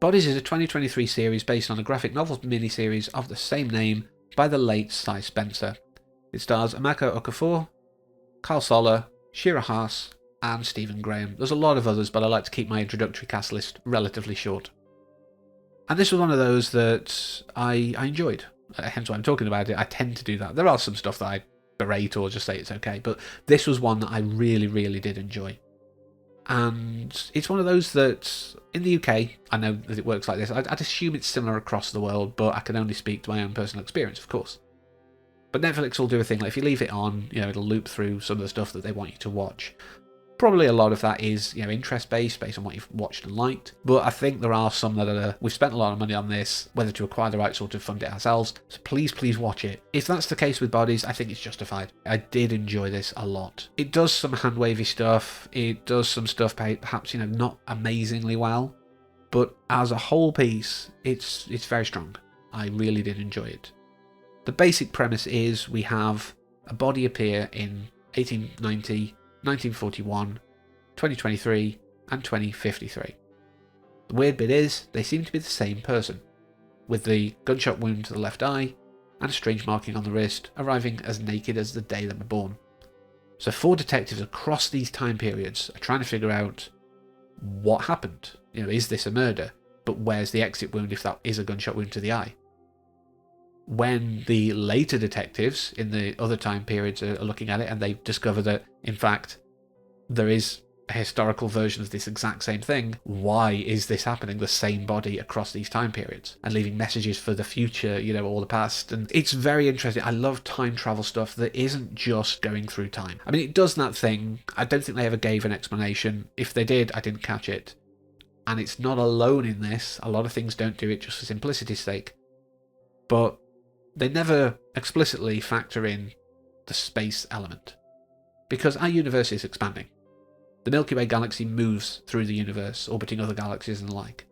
Bodies is a 2023 series based on a graphic novel miniseries of the same name by the late Cy Spencer. It stars Emeka Okafor, Carl Soller, Shira Haas, and Stephen Graham. There's a lot of others, but I like to keep my introductory cast list relatively short. And this was one of those that I enjoyed, hence why I'm talking about it. I tend to do that. There are some stuff that I berate or just say it's okay, but this was one that I really, really did enjoy. And it's one of those that, in the UK, I know that it works like this. I'd assume it's similar across the world, but I can only speak to my own personal experience, of course. But Netflix will do a thing like if you leave it on, it'll loop through some of the stuff that they want you to watch. Probably a lot of that is, interest-based, based on what you've watched and liked. But I think there are some that are, we've spent a lot of money on this, whether to acquire the rights or to fund it ourselves. So please watch it. If that's the case with Bodies, I think it's justified. I did enjoy this a lot. It does some hand-wavy stuff. It does some stuff perhaps, not amazingly well. But as a whole piece, it's very strong. I really did enjoy it. The basic premise is we have a body appear in 1890, 1941, 2023, and 2053. The weird bit is, they seem to be the same person, with the gunshot wound to the left eye, and a strange marking on the wrist, arriving as naked as the day they were born. So 4 detectives across these time periods are trying to figure out what happened. Is this a murder? But where's the exit wound if that is a gunshot wound to the eye? When the later detectives in the other time periods are looking at it and they discover that, in fact, there is a historical version of this exact same thing, why is this happening, the same body across these time periods? And leaving messages for the future, or the past. And it's very interesting. I love time travel stuff that isn't just going through time. I mean, it does that thing. I don't think they ever gave an explanation. If they did, I didn't catch it. And it's not alone in this. A lot of things don't do it just for simplicity's sake. But they never explicitly factor in the space element. Because our universe is expanding. The Milky Way galaxy moves through the universe, orbiting other galaxies and the like.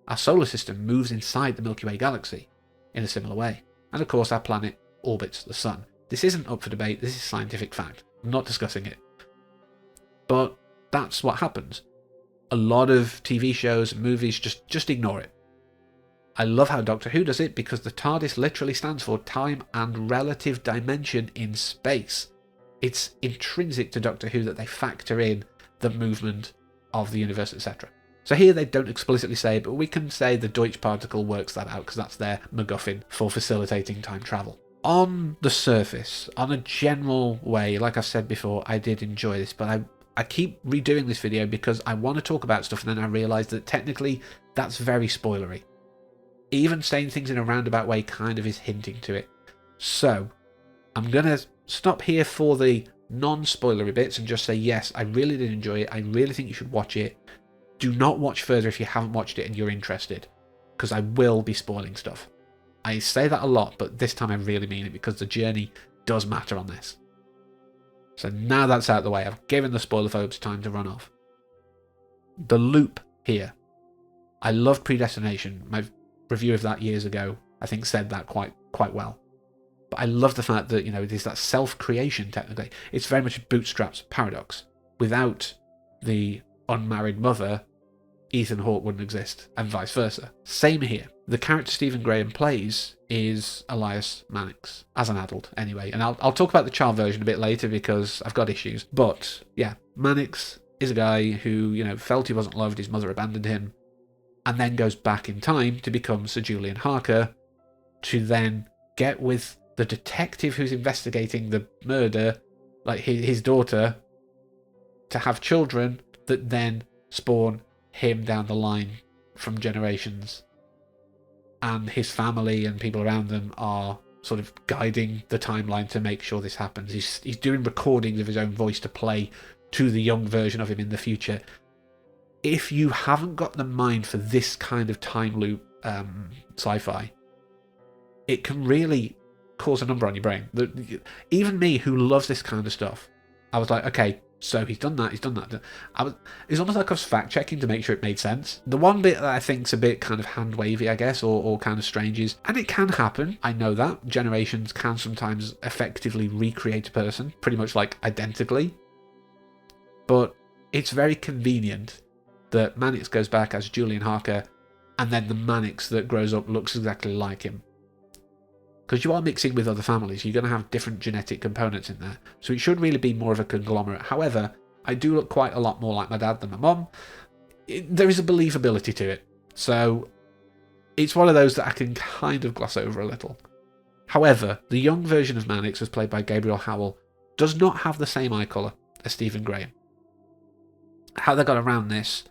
Our solar system moves inside the Milky Way galaxy in a similar way. And of course our planet orbits the sun. This isn't up for debate, this is scientific fact. I'm not discussing it. But that's what happens. A lot of TV shows and movies just ignore it. I love how Doctor Who does it because the TARDIS literally stands for time and relative dimension in space. It's intrinsic to Doctor Who that they factor in the movement of the universe, etc. So here they don't explicitly say, but we can say the Deutsch particle works that out because that's their MacGuffin for facilitating time travel. On the surface, on a general way, like I've said before, I did enjoy this, but I keep redoing this video because I want to talk about stuff and then I realise that technically that's very spoilery. Even saying things in a roundabout way kind of is hinting to it. So, I'm going to stop here for the non-spoilery bits and just say, yes, I really did enjoy it. I really think you should watch it. Do not watch further if you haven't watched it and you're interested, because I will be spoiling stuff. I say that a lot, but this time I really mean it because the journey does matter on this. So now that's out of the way, I've given the spoiler-phobes time to run off. The loop here. I love Predestination. My review of that years ago, I think, said that quite well. But I love the fact that, it is that self-creation, technically. It's very much a bootstraps paradox. Without the unmarried mother, Ethan Hawke wouldn't exist, and vice versa. Same here. The character Stephen Graham plays is Elias Mannix, as an adult, anyway. And I'll talk about the child version a bit later because I've got issues. But, yeah, Mannix is a guy who, felt he wasn't loved, his mother abandoned him, and then goes back in time to become Sir Julian Harker, to then get with the detective who's investigating the murder, like his daughter, to have children that then spawn him down the line from generations. And his family and people around them are sort of guiding the timeline to make sure this happens. He's doing recordings of his own voice to play to the young version of him in the future. If you haven't got the mind for this kind of time loop sci-fi, it can really cause a number on your brain. Even me, who loves this kind of stuff, I was like, okay, so he's done that. It's almost like I was fact-checking to make sure it made sense. The one bit that I think's a bit kind of hand-wavy, I guess, or kind of strange is, and it can happen, I know that, generations can sometimes effectively recreate a person, pretty much like identically, but it's very convenient that Mannix goes back as Julian Harker and then the Mannix that grows up looks exactly like him. Because you are mixing with other families, you're going to have different genetic components in there. So it should really be more of a conglomerate. However, I do look quite a lot more like my dad than my mum. There is a believability to it. So it's one of those that I can kind of gloss over a little. However, the young version of Mannix, as played by Gabriel Howell, does not have the same eye colour as Stephen Graham. How they got around this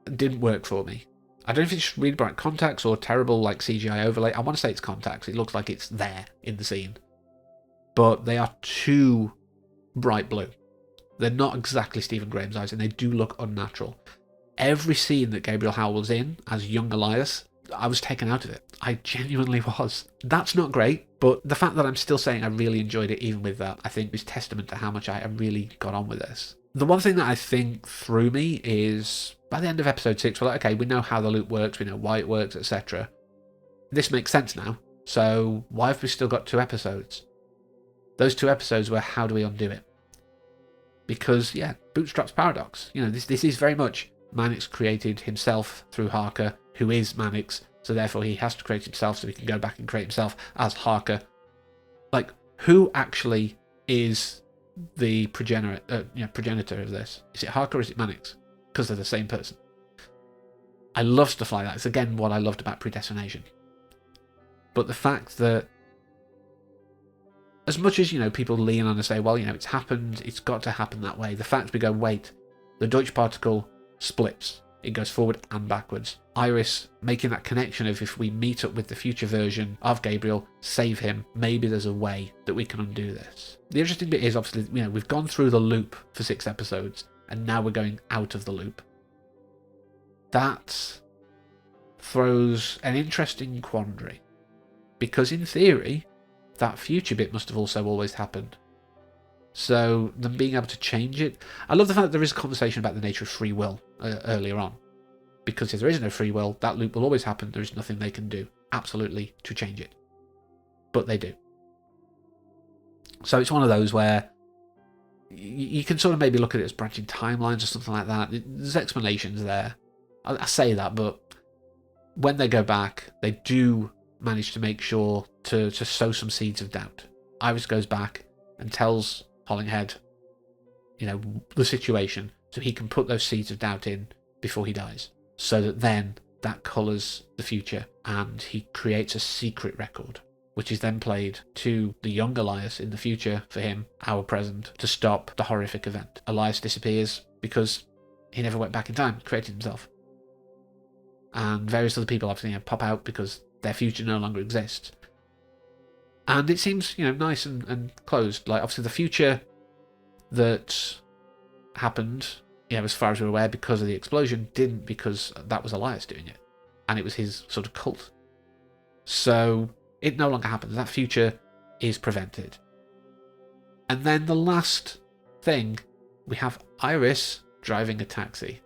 didn't work for me. I don't know if it's really bright contacts or terrible like CGI overlay. I want to say it's contacts. It looks like it's there in the scene. But they are too bright blue. They're not exactly Stephen Graham's eyes, and they do look unnatural. Every scene that Gabriel Howell was in as young Elias, I was taken out of it. I genuinely was. That's not great, but the fact that I'm still saying I really enjoyed it even with that, I think is testament to how much I really got on with this. The one thing that I think threw me is, by the end of episode 6, we're like, okay, we know how the loop works, we know why it works, etc. This makes sense now, so why have we still got 2 episodes? Those 2 episodes were, how do we undo it? Because, yeah, Bootstrap's paradox. You know, this is very much Mannix created himself through Harker, who is Mannix, so therefore he has to create himself so he can go back and create himself as Harker. Like, who actually is the progenitor of this? Is it Harker or is it Mannix? Because they're the same person. I love stuff like that. It's again what I loved about Predestination. But the fact that, as much as, you know, people lean on and say, well, you know, it's happened, it's got to happen that way. The fact we go, wait, the Deutsch particle splits. It goes forward and backwards. Iris making that connection of, if we meet up with the future version of Gabriel, save him, maybe there's a way that we can undo this. The interesting bit is, obviously, you know, we've gone through the loop for 6 episodes, and now we're going out of the loop. That throws an interesting quandary. Because in theory, that future bit must have also always happened. So them being able to change it. I love the fact that there is a conversation about the nature of free will earlier on. Because if there is no free will, that loop will always happen. There is nothing they can do, absolutely, to change it. But they do. So it's one of those where you can sort of maybe look at it as branching timelines or something like that. There's explanations there. I say that, but when they go back, they do manage to make sure to sow some seeds of doubt. Iris goes back and tells Hollinghead, you know, the situation, so he can put those seeds of doubt in before he dies, so that then that colours the future, and he creates a secret record, which is then played to the young Elias in the future, for him, our present, to stop the horrific event. Elias disappears because he never went back in time, created himself. And various other people obviously pop out because their future no longer exists. And it seems, you know, nice and closed. Like, obviously the future that happened, you know, as far as we're aware, because of the explosion, didn't, because that was Elias doing it. And it was his sort of cult. So it no longer happens. That future is prevented. And then the last thing, we have Iris driving a taxi.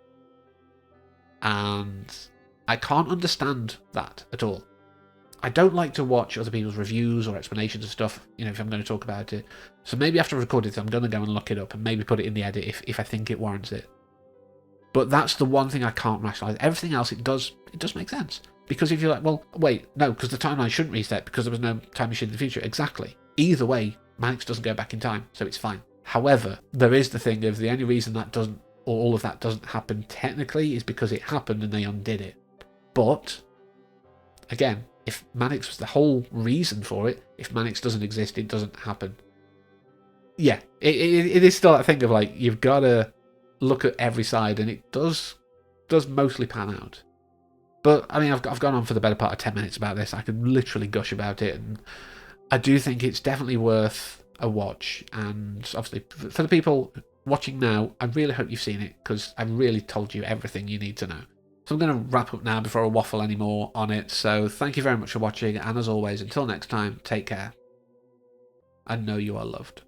And I can't understand that at all. I don't like to watch other people's reviews or explanations of stuff, you know, if I'm going to talk about it. So maybe after I record it, I'm going to go and look it up and maybe put it in the edit if I think it warrants it. But that's the one thing I can't rationalise. Everything else, it does make sense. Because if you're like, well, wait, no, because the timeline shouldn't reset because there was no time machine in the future. Exactly. Either way, Mannix doesn't go back in time, so it's fine. However, there is the thing of the only reason that doesn't, or all of that doesn't happen technically, is because it happened and they undid it. But, again, if Mannix was the whole reason for it, if Mannix doesn't exist, it doesn't happen. Yeah, it is still that thing of, like, you've got to look at every side, and it does mostly pan out. But, I mean, I've gone on for the better part of 10 minutes about this. I could literally gush about it, and I do think it's definitely worth a watch. And obviously, for the people watching now, I really hope you've seen it, because I've really told you everything you need to know. So I'm going to wrap up now before I waffle any more on it. So thank you very much for watching, and as always, until next time, take care. And know you are loved.